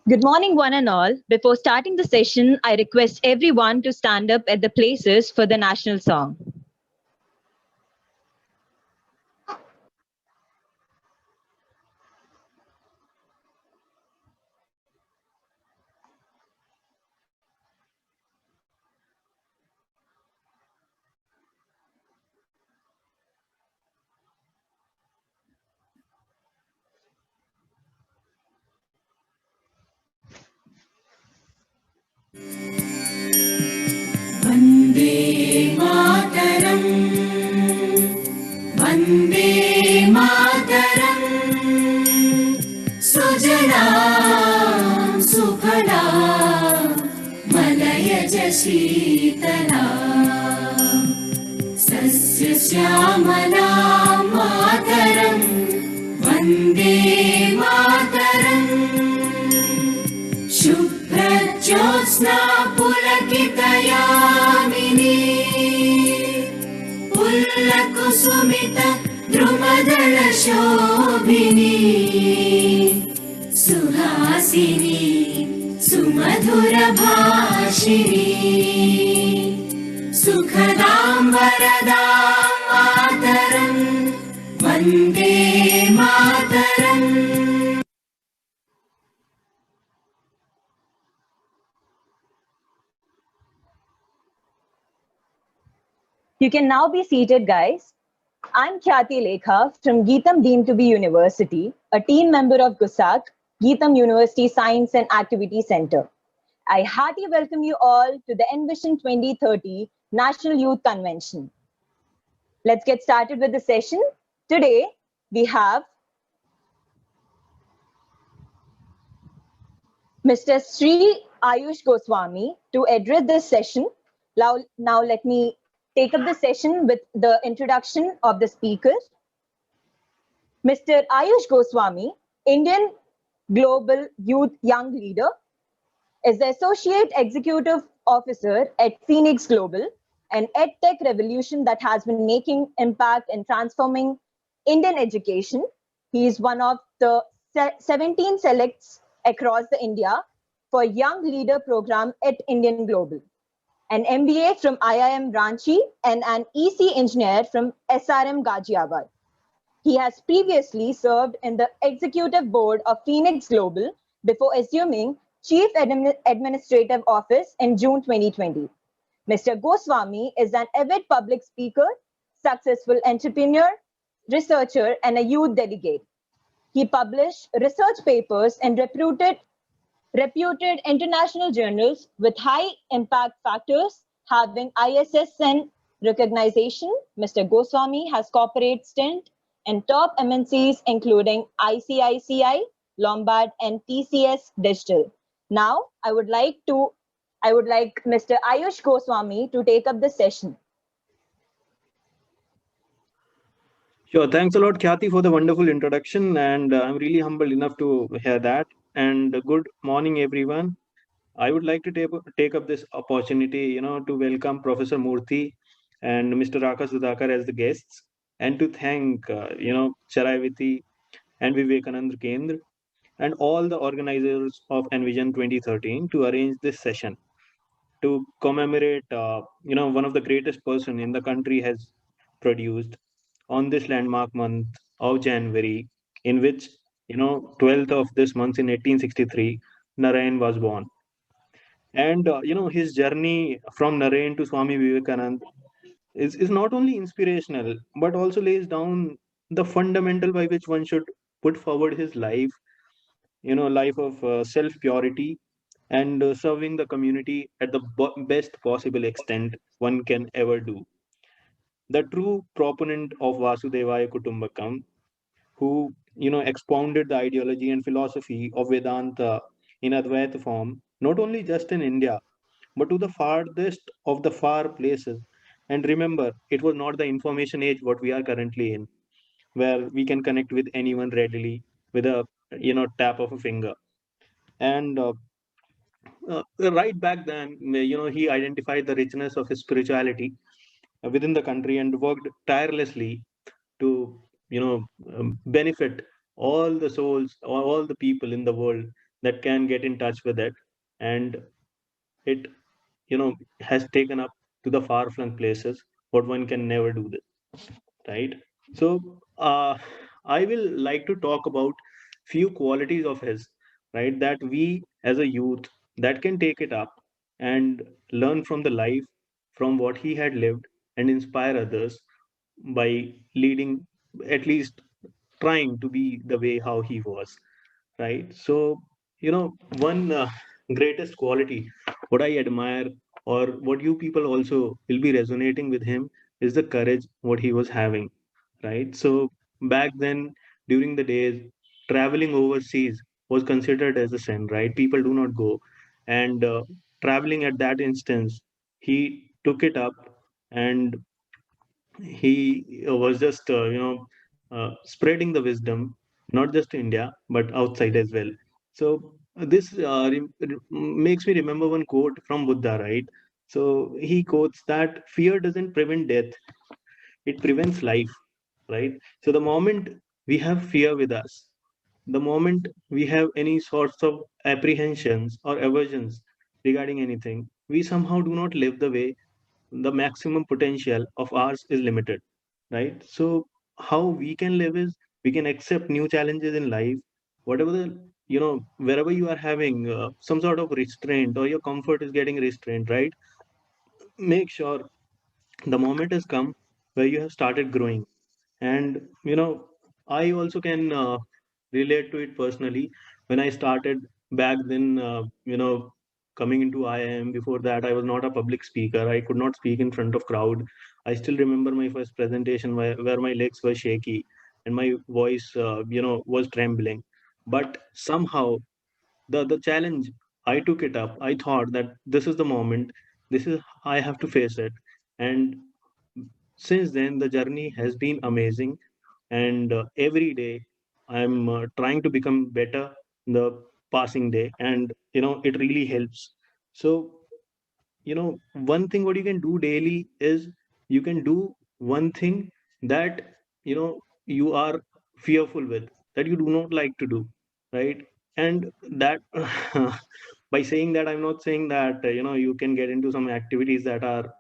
Good morning, one and all. Before starting the session, I request everyone to stand up at the places for the national song. Vande Mataram Vande Mataram सुजलां सुफलां मलयज शीतलां सस्यश्यामलां मातरं वन्दे मातरम् शुभ्रज्योत्स्ना पुलकितयामिनी पुल्लकुसुमित द्रुमदलशोभिनी सुहासिनी सुमधुरभाषिणी सुखदां वरदां मातरं Vande Mataram. You can now be seated, guys. I'm Khyati Lekha from Geetam Deemed to be University, a team member of GUSAC, Geetam University Science and Activity Center. I heartily welcome you all to the Envision 2030 National Youth Convention. Let's get started with the session. Today, we have Mr. Sri Ayush Goswami to address this session. Now let me take up the session with the introduction of the speakers. Mr. Ayush Goswami, Indian Global Youth Young Leader, is the Associate Executive Officer at Phoenix Global, an EdTech revolution that has been making impact in transforming Indian education. He is one of the 17 selects across the India for Young Leader Program at Indian Global, an MBA from IIM Ranchi and an EC engineer from SRM Ghaziabad. He has previously served in the executive board of Phoenix Global before assuming Chief Administrative Office in June 2020. Mr. Goswami is an avid public speaker, successful entrepreneur, researcher, and a youth delegate. He published research papers in reputed international journals with high impact factors having ISSN recognition. Mr. Goswami has corporate stint in top MNCs including ICICI, Lombard, and TCS Digital. Now, I would like Mr. Ayush Goswami to take up the session. Sure. Thanks a lot, Khyati, for the wonderful introduction. And I'm really humbled enough to hear that. And good morning, everyone. I would like to take up this opportunity, to welcome Professor Murthy and Mr. Rakas Sudhakar as the guests, and to thank, Charaivati and Vivekanand Kendra and all the organizers of Envision 2013 to arrange this session to commemorate, one of the greatest person in the country has produced on this landmark month of January, in which, 12th of this month in 1863, Narayan was born. And, his journey from Narayan to Swami Vivekanand is not only inspirational, but also lays down the fundamental by which one should put forward his life, life of self-purity and serving the community at the best possible extent one can ever do. The true proponent of Vasudevaya Kutumbakam, who expounded the ideology and philosophy of Vedanta in Advaita form, not only just in India, but to the farthest of the far places. And remember, it was not the information age what we are currently in, where we can connect with anyone readily with a tap of a finger. And right back then, he identified the richness of his spirituality within the country and worked tirelessly to benefit all the souls, all the people in the world that can get in touch with it, and it, has taken up to the far flung places what one can never do this, right? So I will like to talk about few qualities of his, right, that we as a youth that can take it up and learn from the life, from what he had lived, and inspire others by leading, at least trying to be the way how he was, right? So, one greatest quality what I admire, or what you people also will be resonating with him, is the courage what he was having, right? So back then, during the days, traveling overseas was considered as a sin, right? People do not go, and traveling at that instance, he took it up, and he was just spreading the wisdom, not just to India but outside as well. So this makes me remember one quote from Buddha, right? So he quotes that fear doesn't prevent death, it prevents life, right? So the moment we have fear with us, the moment we have any sorts of apprehensions or aversions regarding anything, we somehow do not live the way the maximum potential of ours is limited, right? So how we can live is we can accept new challenges in life, whatever the, wherever you are having some sort of restraint or your comfort is getting restrained, right? Make sure the moment has come where you have started growing. And I also can relate to it personally. When I started back then, coming into IIM, before that I was not a public speaker, I could not speak in front of crowd. I still remember my first presentation where my legs were shaky and my voice was trembling. But somehow the challenge, I took it up. I thought that this is the moment, this is, I have to face it. And since then the journey has been amazing, and every day I'm trying to become better the passing day, and it really helps. So one thing what you can do daily is you can do one thing that you are fearful with, that you do not like to do, right? And that by saying that, I'm not saying that you can get into some activities that are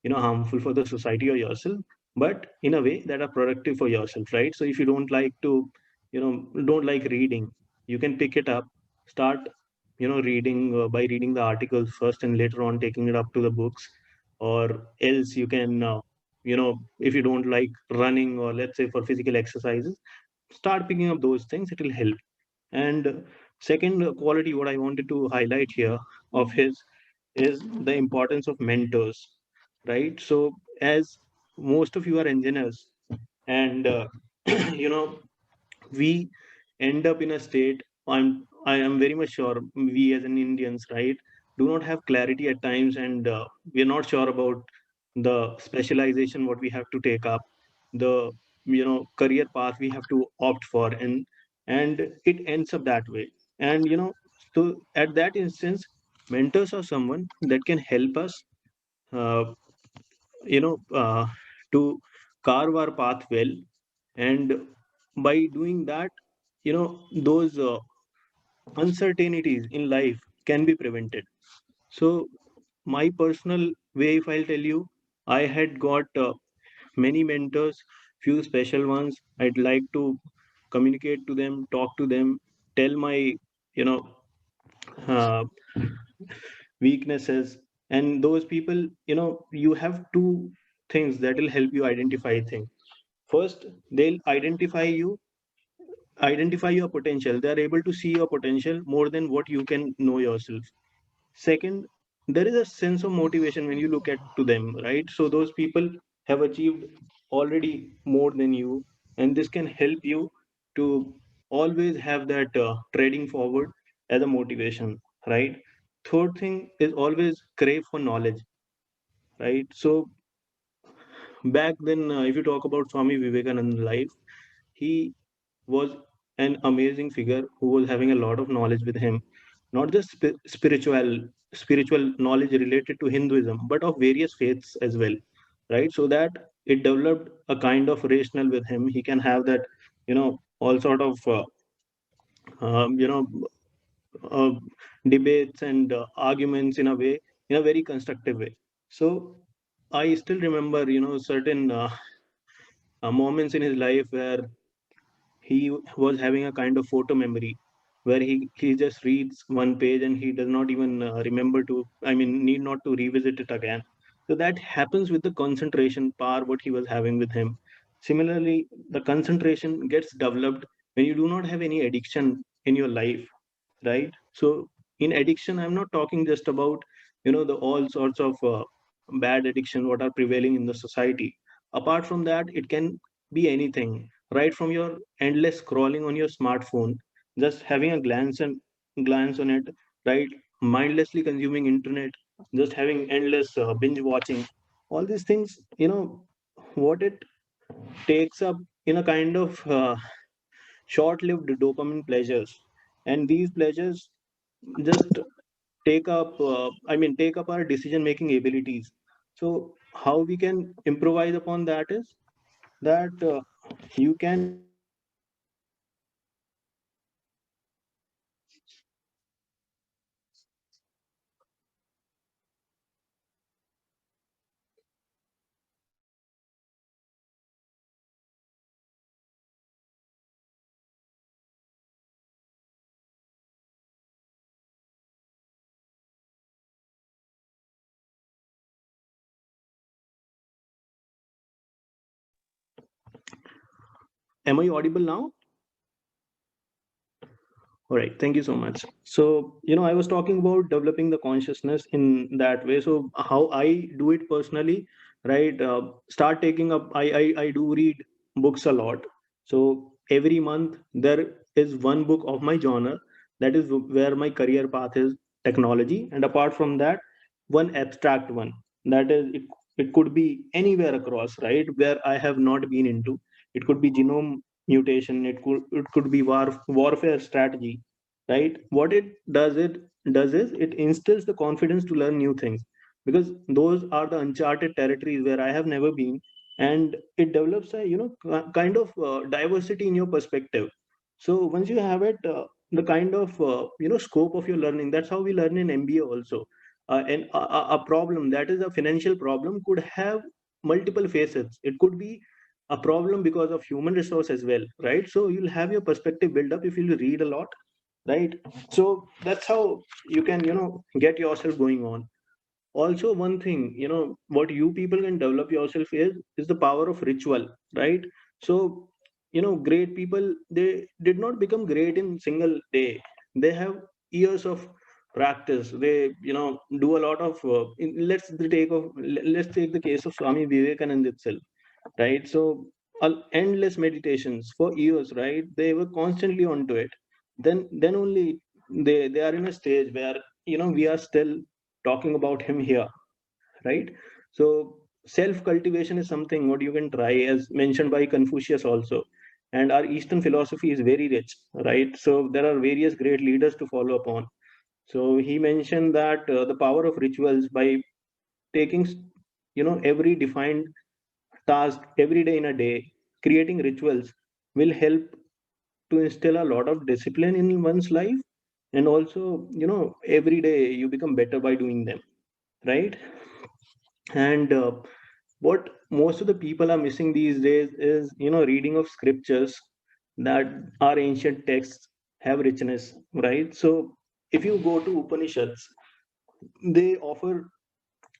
harmful for the society or yourself, but in a way that are productive for yourself, right? So if you don't like to, don't like reading, you can pick it up, start reading, by reading the articles first and later on taking it up to the books. Or else you can if you don't like running, or let's say for physical exercises, start picking up those things, it will help. And second quality what I wanted to highlight here of his is the importance of mentors, right? So as most of you are engineers, and you know we end up in a state, I am very much sure we as an Indians, right, do not have clarity at times, and we are not sure about the specialization what we have to take up, the career path we have to opt for, and it ends up that way. And so at that instance, mentors are someone that can help us uh, you know uh, to carve our path well. And by doing that, those uncertainties in life can be prevented. So my personal way, if I'll tell you, I had got many mentors, few special ones. I'd like to communicate to them, talk to them, tell my you know uh, weaknesses. And those people, you have two things that will help you identify things. First, they'll identify your potential. They are able to see your potential more than what you can know yourself. Second, there is a sense of motivation when you look at to them, right? So those people have achieved already more than you, and this can help you to always have that trading forward as a motivation, right? Third thing is always crave for knowledge, right? So back then, if you talk about Swami Vivekananda's life, he was an amazing figure who was having a lot of knowledge with him, not just spiritual knowledge related to Hinduism, but of various faiths as well, right? So that it developed a kind of rational with him. He can have that, all sort of, um, you know, debates and arguments in a very constructive way. So I still remember, certain moments in his life where he was having a kind of photo memory, where he just reads one page and he does not even remember to, need not to revisit it again. So that happens with the concentration power what he was having with him. Similarly, the concentration gets developed when you do not have any addiction in your life, right? So in addiction, I'm not talking just about, the all sorts of bad addiction what are prevailing in the society. Apart from that, it can be anything, right from your endless scrolling on your smartphone, just having a glance on it, right? Mindlessly consuming internet, just having endless binge watching. All these things, what it takes up in a kind of short-lived dopamine pleasures, and these pleasures just take up our decision making abilities. So how we can improvise upon that is that you can am I audible now? All right, thank you so much. So, I was talking about developing the consciousness in that way. So, how I do it personally, right? Start taking up. I do read books a lot. So every month there is one book of my genre, that is where my career path is technology, and apart from that, one abstract one, that is it. It could be anywhere across, right? Where I have not been into. It could be genome mutation. It could be warfare strategy, right? What it does is it instills the confidence to learn new things, because those are the uncharted territories where I have never been, and it develops a kind of diversity in your perspective. So once you have it, the kind of scope of your learning, that's how we learn in MBA also. And a problem that is a financial problem could have multiple facets. It could be a problem because of human resource as well, right? So you'll have your perspective build up if you read a lot, right? So that's how you can get yourself going on. Also, one thing, what you people can develop yourself is the power of ritual, right? So great people, they did not become great in single day. They have years of practice. They do a lot of let's take the case of Swami Vivekananda itself, right? So endless meditations for years, right? They were constantly onto it. Then only they are in a stage where we are still talking about him here, right? So self cultivation is something what you can try, as mentioned by Confucius also. And our Eastern philosophy is very rich, right? So there are various great leaders to follow upon. So he mentioned that the power of rituals, by taking every defined task every day in a day, creating rituals will help to instill a lot of discipline in one's life. And also every day you become better by doing them, right? And what most of the people are missing these days is reading of scriptures, that our ancient texts have richness, right? So if you go to Upanishads, they offer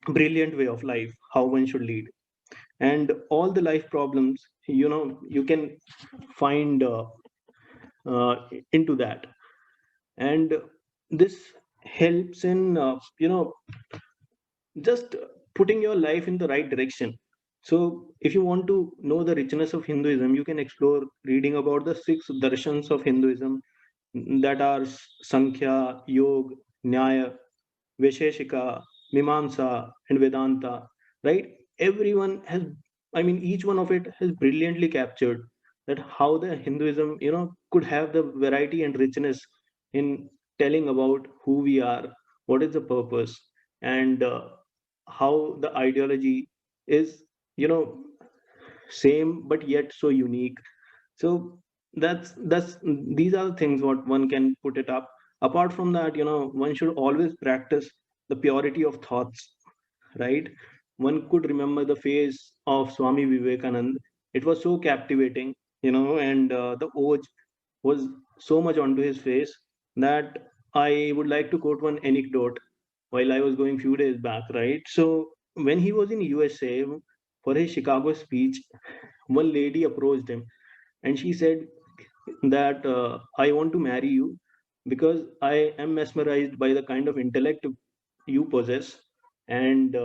brilliant way of life, how one should lead, and all the life problems you can find into that. And this helps in just putting your life in the right direction. So if you want to know the richness of Hinduism, you can explore reading about the six darshans of Hinduism, that are Sankhya, Yoga, Nyaya, Vaisheshika, Mimamsa, and Vedanta, right? Everyone has, each one of it has brilliantly captured that how the Hinduism could have the variety and richness in telling about who we are, what is the purpose, and how the ideology is you know same but yet so unique. So that's these are the things what one can put it up. Apart from that, one should always practice the purity of thoughts, right? One could remember the face of Swami Vivekanand. It was so captivating, and the oj was so much onto his face that I would like to quote one anecdote while I was going few days back, right? So when he was in USA for his Chicago speech, one lady approached him and she said that I want to marry you because I am mesmerized by the kind of intellect you possess, and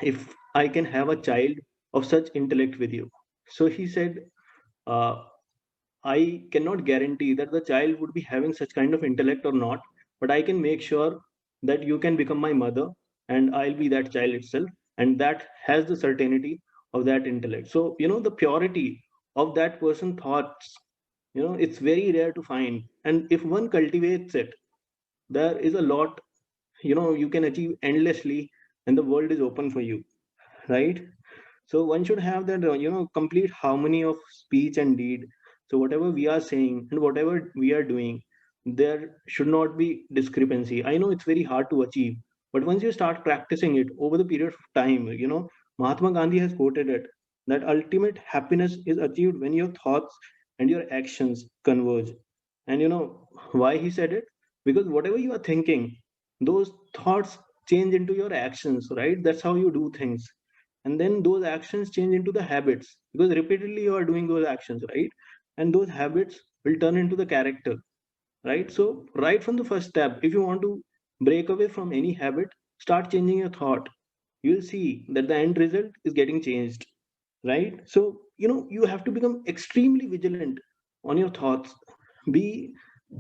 if I can have a child of such intellect with you. So he said, uh, I cannot guarantee that the child would be having such kind of intellect or not, but I can make sure that you can become my mother and I'll be that child itself. And that has the certainty of that intellect. So, the purity of that person thoughts, it's very rare to find. And if one cultivates it, there is a lot, you can achieve endlessly and the world is open for you, right? So one should have that complete harmony of speech and deed. So whatever we are saying and whatever we are doing, there should not be discrepancy. I know it's very hard to achieve, but once you start practicing it over the period of time, Mahatma Gandhi has quoted it, that ultimate happiness is achieved when your thoughts and your actions converge. And why he said it? Because whatever you are thinking, those thoughts change into your actions, right? That's how you do things, and then those actions change into the habits because repeatedly you are doing those actions, right? And those habits will turn into the character, right? So right from the first step, if you want to break away from any habit, start changing your thought. You'll see that the end result is getting changed, right? So you have to become extremely vigilant on your thoughts. Be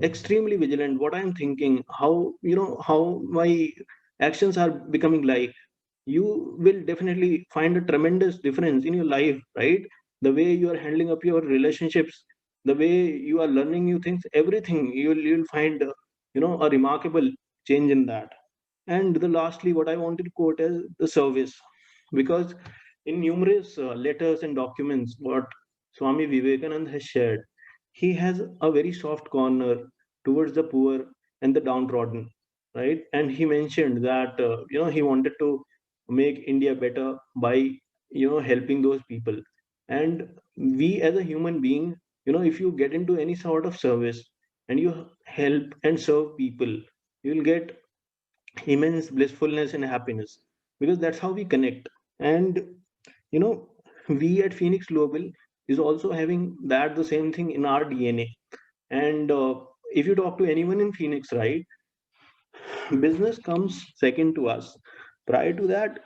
extremely vigilant what I'm thinking, how my actions are becoming like. You will definitely find a tremendous difference in your life, right? The way you are handling up your relationships, the way you are learning new things, everything, you'll find a remarkable change in that. And the lastly, what I wanted to quote is the service, because in numerous letters and documents what Swami Vivekanand has shared, he has a very soft corner towards the poor and the downtrodden, right? And he mentioned that he wanted to make India better by helping those people. And we as a human being, if you get into any sort of service and you help and serve people, you will get immense blissfulness and happiness, because that's how we connect. And you know we at Phoenix Global is also having that the same thing in our DNA. And if you talk to anyone in Phoenix, right, business comes second to us. Prior to that,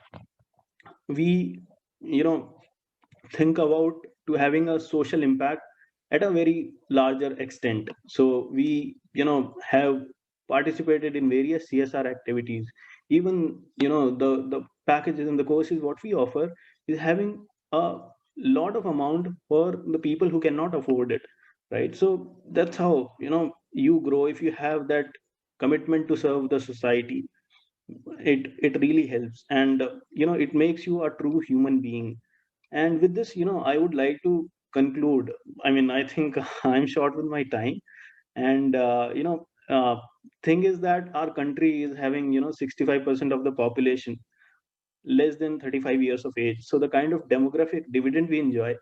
we you know think about to having a social impact at a very larger extent. So we have participated in various CSR activities. Even the packages and the courses what we offer is having a lot of amount for the people who cannot afford it, right? So that's how you grow. If you have that commitment to serve the society, it really helps. And it makes you a true human being. And with this, I would like to conclude. I mean, I think I'm short with my time. And, thing is that our country is having, 65% of the population less than 35 years of age. So the kind of demographic dividend we enjoy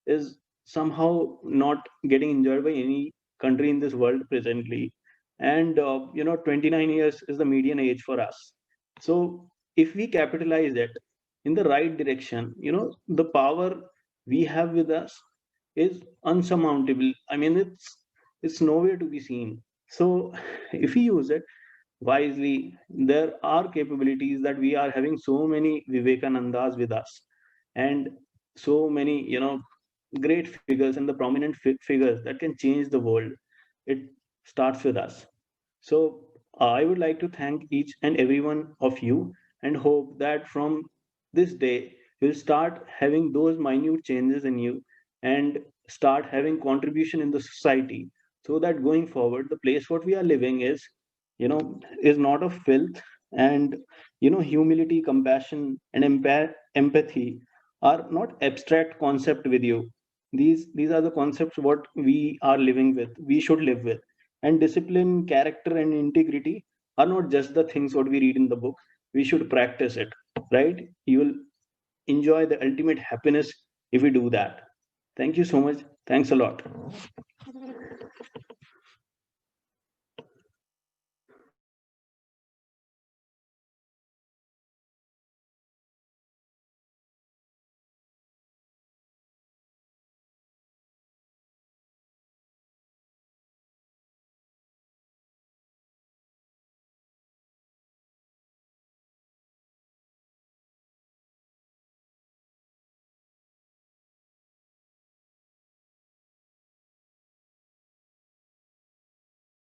is somehow not getting enjoyed by any country in this world presently. And, 29 years is the median age for us. So if we capitalize it in the right direction, the power we have with us is unsurmountable. I mean, it's nowhere to be seen. So if we use it wisely, there are capabilities that we are having so many Vivekanandas with us, and so many, great figures and the prominent figures that can change the world. It starts with us. So I would like to thank each and every one of you and hope that from this day you'll start having those minute changes in you and start having contribution in the society, so that going forward the place what we are living is not of filth. And humility, compassion and empathy are not abstract concept with you. These are the concepts what we are living with, we should live with. And discipline, character, and integrity are not just the things what we read in the book. We should practice it, right? You will enjoy the ultimate happiness if we do that. Thank you so much. Thanks a lot.